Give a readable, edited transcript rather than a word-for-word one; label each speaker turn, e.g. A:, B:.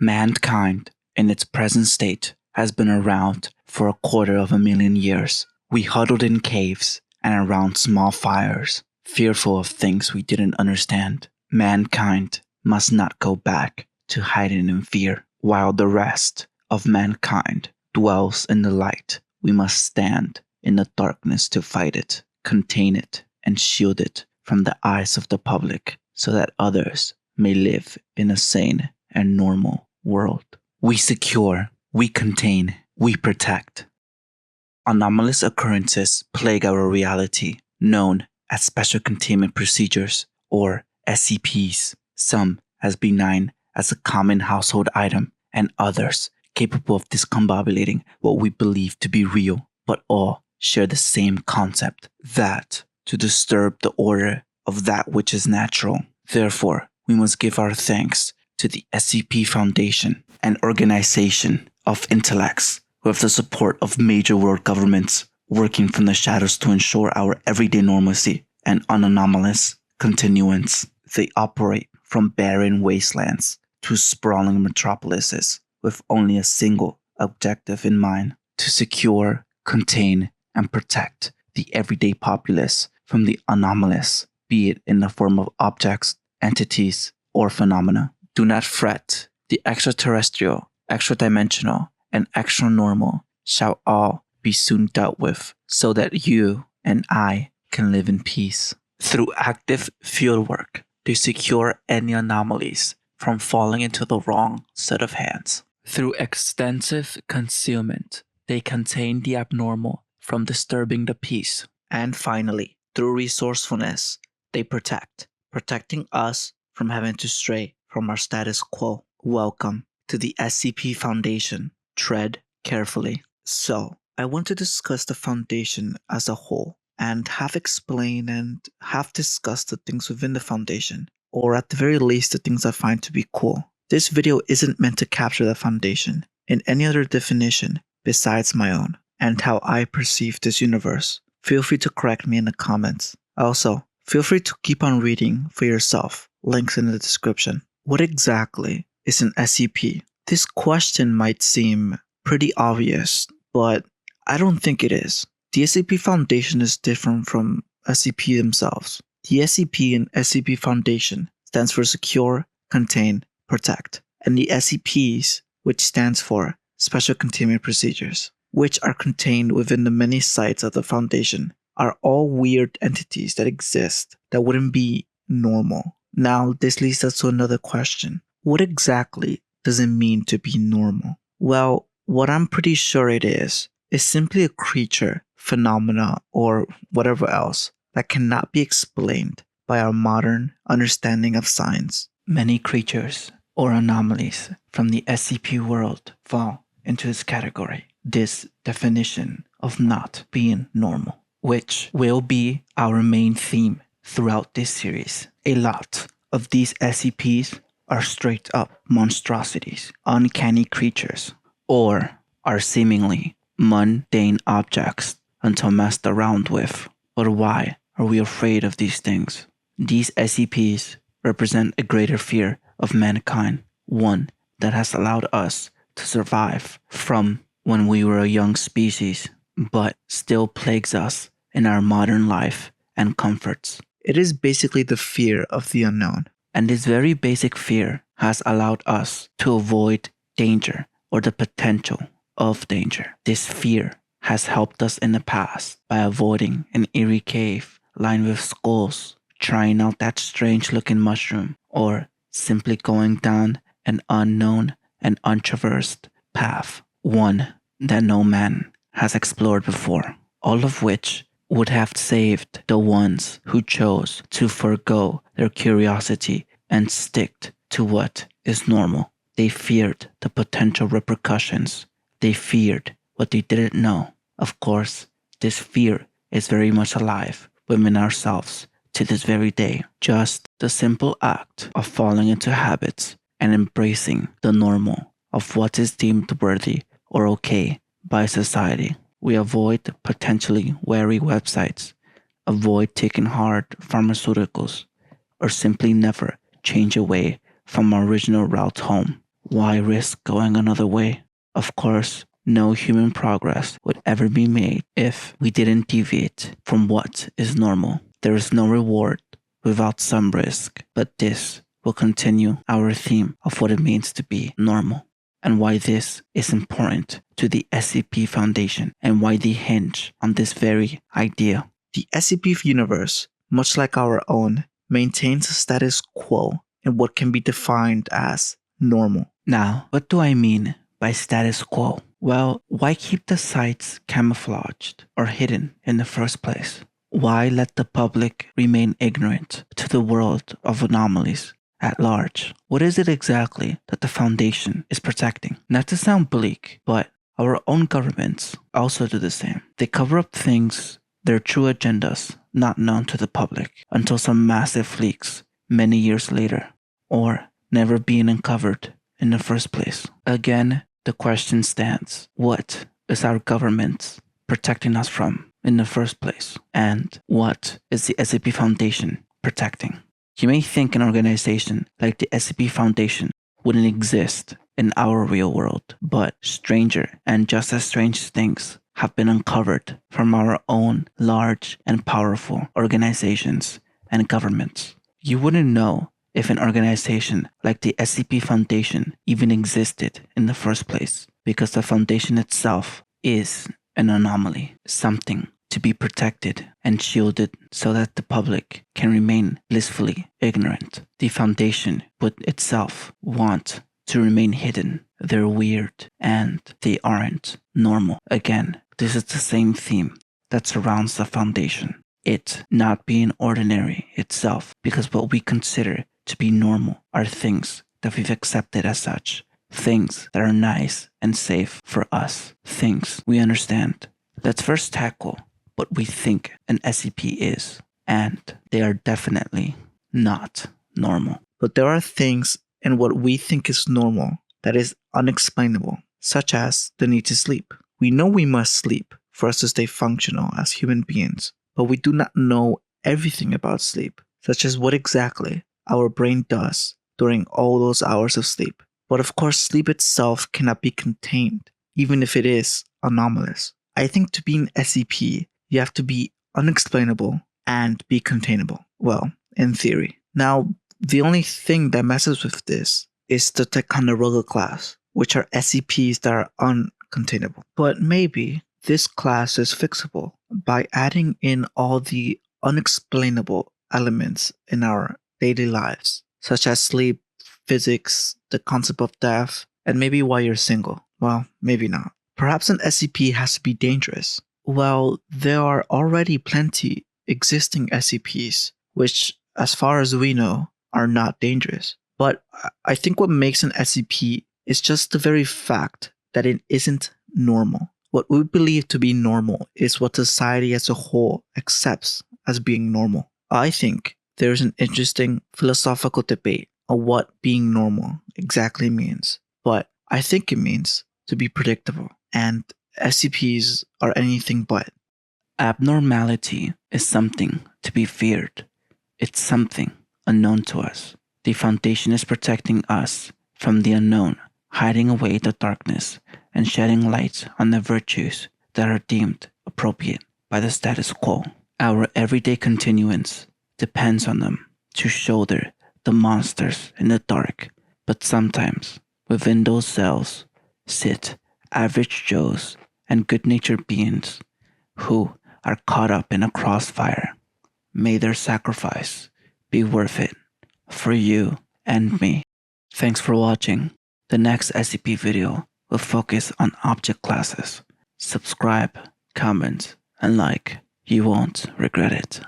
A: Mankind, in its present state, has been around for 250,000 years. We huddled in caves and around small fires, fearful of things we didn't understand. Mankind must not go back to hiding in fear. While the rest of mankind dwells in the light, we must stand in the darkness to fight it, contain it, and shield it from the eyes of the public so that others may live in a sane and normal world. We secure, we contain, we protect. Anomalous occurrences plague our reality, known as Special Containment Procedures, or SCPs, some as benign as a common household item, and others capable of discombobulating what we believe to be real, but all share the same concept, that to disturb the order of that which is natural. Therefore, we must give our thanks to the SCP Foundation, an organization of intellects with the support of major world governments working from the shadows to ensure our everyday normalcy and unanomalous continuance. They operate from barren wastelands to sprawling metropolises with only a single objective in mind: to secure, contain, and protect the everyday populace from the anomalous, be it in the form of objects, entities, or phenomena. Do not fret, the extraterrestrial, extra-dimensional, and extra-normal shall all be soon dealt with, so that you and I can live in peace. Through active fieldwork, they secure any anomalies from falling into the wrong set of hands. Through extensive concealment, they contain the abnormal from disturbing the peace. And finally, through resourcefulness, they protect, protecting us from having to stray from our status quo. Welcome to the SCP Foundation. Tread carefully. So, I want to discuss the Foundation as a whole, and have explained and have discussed the things within the Foundation, or at the very least the things I find to be cool. This video isn't meant to capture the Foundation in any other definition besides my own, and how I perceive this universe. Feel free to correct me in the comments. Also, feel free to keep on reading for yourself. Links in the description. What exactly is an SCP? This question might seem pretty obvious, but I don't think it is. The SCP Foundation is different from SCP themselves. The SCP in SCP Foundation stands for Secure, Contain, Protect, and the SCPs, which stands for Special Containment Procedures, which are contained within the many sites of the Foundation, are all weird entities that exist that wouldn't be normal. Now, this leads us to another question. What exactly does it mean to be normal? Well, what I'm pretty sure it is simply a creature, phenomena, or whatever else that cannot be explained by our modern understanding of science. Many creatures or anomalies from the SCP world fall into this category, this definition of not being normal, which will be our main theme throughout this series. A lot of these SCPs are straight up monstrosities, uncanny creatures, or are seemingly mundane objects until messed around with. But why are we afraid of these things? These SCPs represent a greater fear of mankind, one that has allowed us to survive from when we were a young species, but still plagues us in our modern life and comforts. It is basically the fear of the unknown. And this very basic fear has allowed us to avoid danger or the potential of danger. This fear has helped us in the past by avoiding an eerie cave lined with skulls, trying out that strange looking mushroom, or simply going down an unknown and untraversed path, one that no man has explored before, all of which would have saved the ones who chose to forego their curiosity and stick to what is normal. They feared the potential repercussions. They feared what they didn't know. Of course, this fear is very much alive within ourselves to this very day. Just the simple act of falling into habits and embracing the normal of what is deemed worthy or okay by society. We avoid potentially wary websites, avoid taking hard pharmaceuticals, or simply never change away from our original route home. Why risk going another way? Of course, no human progress would ever be made if we didn't deviate from what is normal. There is no reward without some risk, but this will continue our theme of what it means to be normal and why this is important to the SCP Foundation and why they hinge on this very idea.
B: The SCP universe, much like our own, maintains a status quo in what can be defined as normal.
A: Now, what do I mean by status quo? Well, why keep the sites camouflaged or hidden in the first place? Why let the public remain ignorant to the world of anomalies at large? What is it exactly that the Foundation is protecting? Not to sound bleak, but our own governments also do the same. They cover up things, their true agendas, not known to the public until some massive leaks many years later, or never being uncovered in the first place. Again, the question stands, what is our government protecting us from in the first place? And what is the SCP Foundation protecting? You may think an organization like the SCP Foundation wouldn't exist in our real world, but stranger and just as strange things have been uncovered from our own large and powerful organizations and governments. You wouldn't know if an organization like the SCP Foundation even existed in the first place, because the Foundation itself is an anomaly, something to be protected and shielded so that the public can remain blissfully ignorant. The Foundation would itself want to remain hidden. They're weird and they aren't normal. Again, this is the same theme that surrounds the Foundation. It not being ordinary itself, because what we consider to be normal are things that we've accepted as such, things that are nice and safe for us, things we understand. Let's first tackle what we think an SCP is, and they are definitely not normal.
B: But there are things in what we think is normal that is unexplainable, such as the need to sleep. We know we must sleep for us to stay functional as human beings, but we do not know everything about sleep, such as what exactly our brain does during all those hours of sleep. But of course, sleep itself cannot be contained, even if it is anomalous. I think to be an SCP, you have to be unexplainable and be containable. Well, in theory. Now, the only thing that messes with this is the Ticonderoga class, which are SCPs that are uncontainable. But maybe this class is fixable by adding in all the unexplainable elements in our daily lives, such as sleep, physics, the concept of death, and maybe why you're single. Well, maybe not. Perhaps an SCP has to be dangerous. Well, there are already plenty existing SCPs, which, as far as we know, are not dangerous. But I think what makes an SCP is just the very fact that it isn't normal. What we believe to be normal is what society as a whole accepts as being normal. I think there's an interesting philosophical debate on what being normal exactly means. But I think it means to be predictable, and SCPs are anything but.
A: Abnormality is something to be feared. It's something unknown to us. The Foundation is protecting us from the unknown, hiding away the darkness and shedding light on the virtues that are deemed appropriate by the status quo. Our everyday continuance depends on them to shoulder the monsters in the dark, but sometimes within those cells sit average Joes and good-natured beings who are caught up in a crossfire. May their sacrifice be worth it for you and me. Thanks for watching. The next SCP video will focus on object classes. Subscribe, comment, and like. You won't regret it.